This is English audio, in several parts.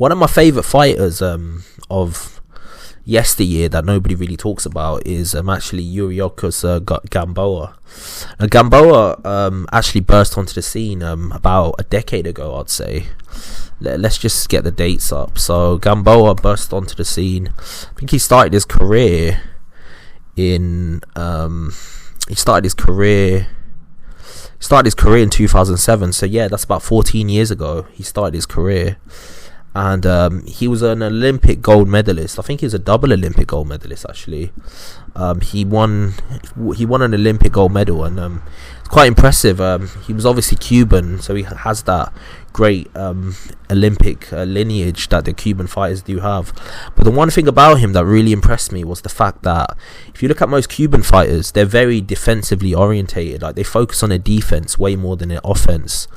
One of my favorite fighters of yesteryear that nobody really talks about is actually Yuriorkis Gamboa. Gamboa actually burst onto the scene about a decade ago, I'd say. Let's just get the dates up. So Gamboa burst onto the scene. I think he started his career in 2007. So yeah, that's about 14 years ago he started his career. And he was an Olympic gold medalist. I think he was a double Olympic gold medalist actually. He won an Olympic gold medal, and it's quite impressive. He was obviously Cuban, so he has that great Olympic lineage that the Cuban fighters do have. But the one thing about him that really impressed me was the fact that if you look at most Cuban fighters, they're very defensively orientated. Like, they focus on their defense way more than their offense.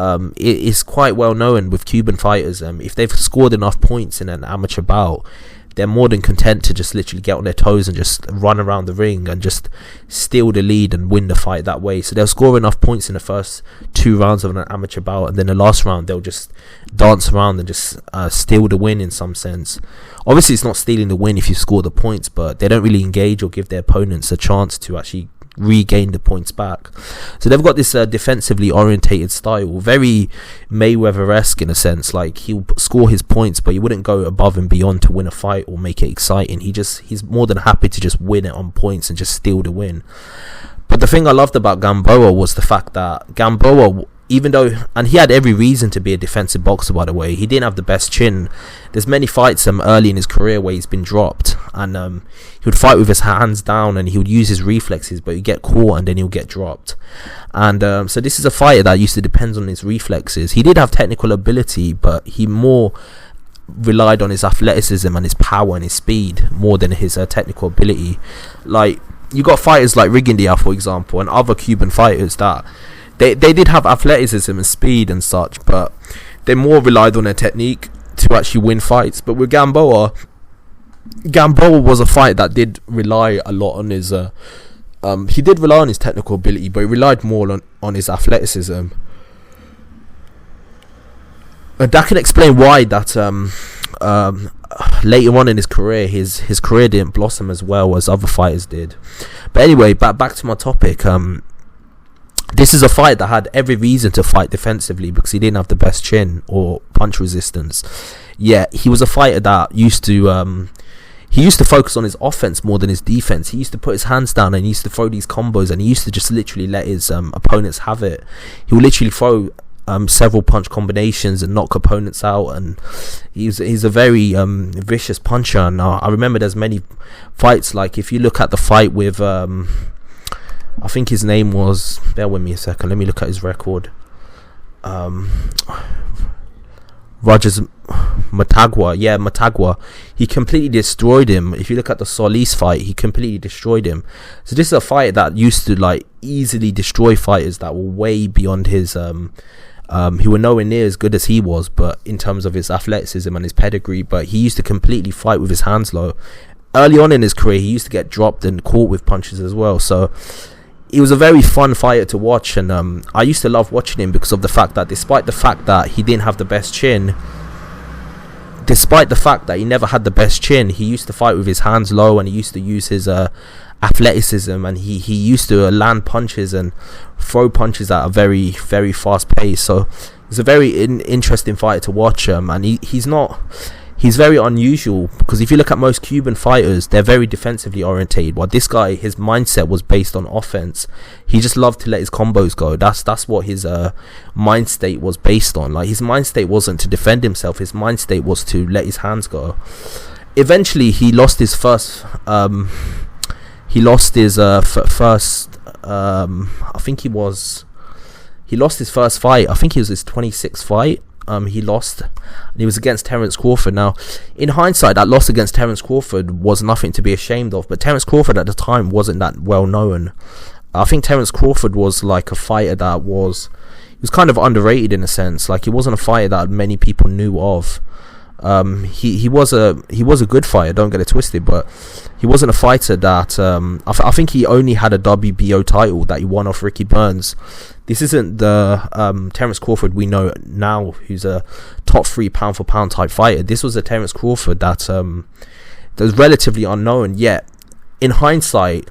It is quite well known with Cuban fighters, if they've scored enough points in an amateur bout, they're more than content to just literally get on their toes and just run around the ring and just steal the lead and win the fight that way. So they'll score enough points in the first 2 rounds of an amateur bout, and then the last round they'll just dance around and just steal the win in some sense. Obviously it's not stealing the win if you score the points, but they don't really engage or give their opponents a chance to actually regain the points back. So they've got this defensively orientated style, very Mayweather-esque in a sense. Like, he'll score his points, but he wouldn't go above and beyond to win a fight or make it exciting. He's more than happy to just win it on points and just steal the win. But the thing I loved about Gamboa was the fact that Gamboa, even though, and he had every reason to be a defensive boxer, by the way, he didn't have the best chin. There's many fights early in his career where he's been dropped, and he would fight with his hands down and he would use his reflexes, but he'd get caught and then he'll get dropped. And so this is a fighter that used to depend on his reflexes. He did have technical ability, but he more relied on his athleticism and his power and his speed more than his technical ability. Like, you got fighters like Rigondeaux, for example, and other Cuban fighters that They did have athleticism and speed and such, but they more relied on their technique to actually win fights. But with Gamboa was a fight that did rely a lot on his he did rely on his technical ability, but he relied more on his athleticism. And that can explain why that later on in his career, his career didn't blossom as well as other fighters did. But anyway, back to my topic. This is a fight that had every reason to fight defensively because he didn't have the best chin or punch resistance. Yeah, he was a fighter that used to focus on his offense more than his defense. He used to put his hands down and he used to throw these combos, and he used to just literally let his opponents have it. He would literally throw several punch combinations and knock opponents out, and he's a very vicious puncher. And I remember there's many fights, like if you look at the fight with I think his name was, bear with me a second, let me look at his record. Rogers Matagua. He completely destroyed him. If you look at the Solis fight, he completely destroyed him. So this is a fight that used to like easily destroy fighters that were way beyond his who were nowhere near as good as he was, but in terms of his athleticism and his pedigree. But he used to completely fight with his hands low. Early on in his career, he used to get dropped and caught with punches as well. So he was a very fun fighter to watch, and I used to love watching him because of the fact that despite the fact that he didn't have the best chin, despite the fact that he never had the best chin, he used to fight with his hands low, and he used to use his athleticism, and he used to land punches and throw punches at a very, very fast pace. So it's a very interesting fighter to watch, and he's very unusual because if you look at most Cuban fighters, they're very defensively orientated. While this guy, his mindset was based on offense. He just loved to let his combos go. That's what his mind state was based on. Like, his mind state wasn't to defend himself. His mind state was to let his hands go. Eventually, he lost his first. I think he lost his first fight. I think it was his 26th fight. He lost, and he was against Terence Crawford. Now, in hindsight, that loss against Terence Crawford was nothing to be ashamed of, but Terence Crawford at the time wasn't that well known. I think Terence Crawford was like a fighter that was kind of underrated in a sense. Like, he wasn't a fighter that many people knew of. He was a good fighter, don't get it twisted, but he wasn't a fighter that I think he only had a WBO title that he won off Ricky Burns. This isn't the Terence Crawford we know now, who's a top 3 pound for pound type fighter. This was a Terence Crawford that was relatively unknown. Yet in hindsight,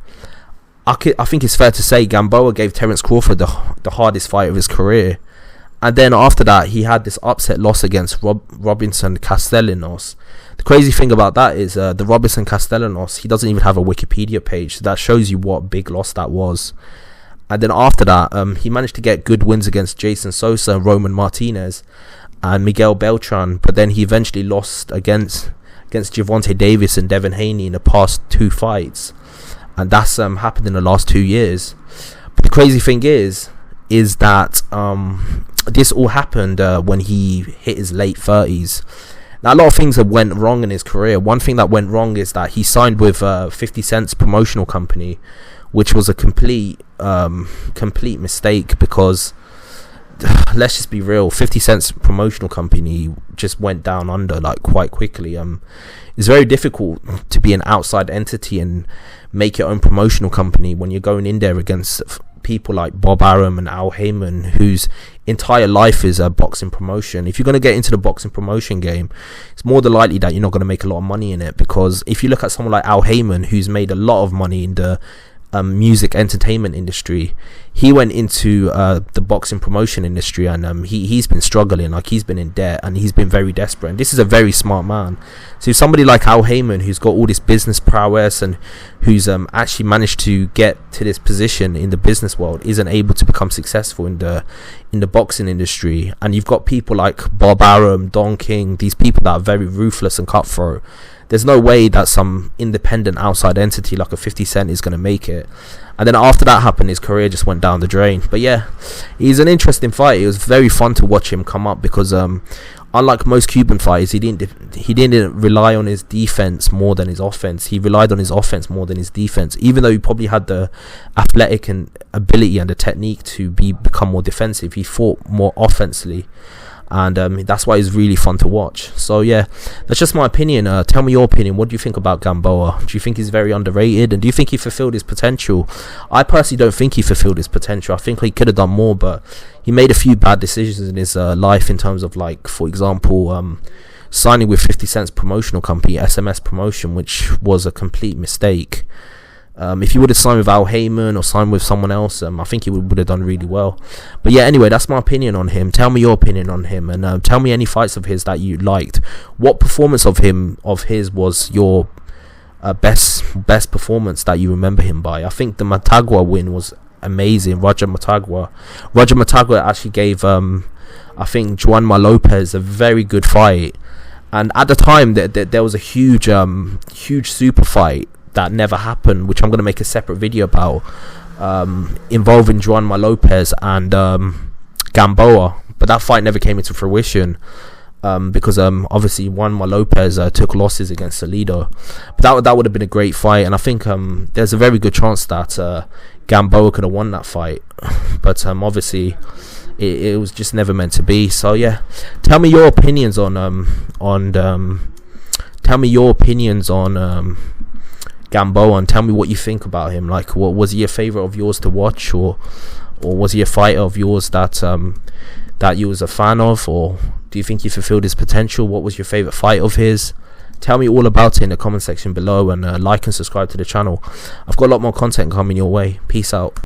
I think it's fair to say Gamboa gave Terence Crawford the hardest fight of his career. And then after that, he had this upset loss against Robinson Castellanos. The crazy thing about that is the Robinson Castellanos, he doesn't even have a Wikipedia page. So that shows you what big loss that was. And then after that, he managed to get good wins against Jason Sosa and Roman Martinez and Miguel Beltran. But then he eventually lost against Gervonta Davis and Devin Haney in the past 2 fights. And that's happened in the last 2 years. But the crazy thing is that this all happened when he hit his late 30s. Now, a lot of things that went wrong in his career. One thing that went wrong is that he signed with 50 Cent's promotional company, which was a complete mistake, because let's just be real, 50 Cent's promotional company just went down under like quite quickly. It's very difficult to be an outside entity and make your own promotional company when you're going in there against people like Bob Arum and Al Heyman, whose entire life is a boxing promotion. If you're going to get into the boxing promotion game, it's more than likely that you're not going to make a lot of money in it, because if you look at someone like Al Heyman, who's made a lot of money in the music entertainment industry, he went into the boxing promotion industry, and he's been struggling, like he's been in debt and he's been very desperate. And this is a very smart man. So if somebody like Al Heyman, who's got all this business prowess and who's actually managed to get to this position in the business world, isn't able to become successful in the boxing industry, and you've got people like Bob Arum, Don King, these people that are very ruthless and cutthroat, there's no way that some independent outside entity like a 50 Cent is going to make it. And then after that happened, his career just went down the drain. But yeah, he's an interesting fight. It was very fun to watch him come up, because unlike most Cuban fighters, he didn't rely on his defense more than his offense. He relied on his offense more than his defense, even though he probably had the athletic and ability and the technique to become more defensive. He fought more offensively, and that's why it's really fun to watch. So yeah, that's just my opinion. Tell me your opinion. What do you think about Gamboa? Do you think he's very underrated, and do you think he fulfilled his potential? I personally don't think he fulfilled his potential. I think he could have done more, but he made a few bad decisions in his life, in terms of, like, for example, signing with 50 Cent's promotional company, SMS Promotion, which was a complete mistake. If he would have signed with Al Heyman or signed with someone else, I think he would have done really well. But yeah, anyway, that's my opinion on him. Tell me your opinion on him, and tell me any fights of his that you liked. What performance of his was your best performance that you remember him by? I think the Matagua win was amazing. Roger Matagua actually gave I think Juanma Lopez a very good fight, and at the time there was a huge super fight that never happened, which I'm going to make a separate video about, involving Juanma Lopez and Gamboa, but that fight never came into fruition, because obviously Juanma Lopez took losses against Salido. But that would have been a great fight, and I think there's a very good chance that Gamboa could have won that fight, but obviously it was just never meant to be. So yeah, tell me your opinions on Gamboa, and tell me what you think about him. Like, what was he a favorite of yours to watch, or was he a fighter of yours that you was a fan of, or do you think he fulfilled his potential? What was your favorite fight of his? Tell me all about it in the comment section below, and like and subscribe to the channel. I've got a lot more content coming your way. Peace out.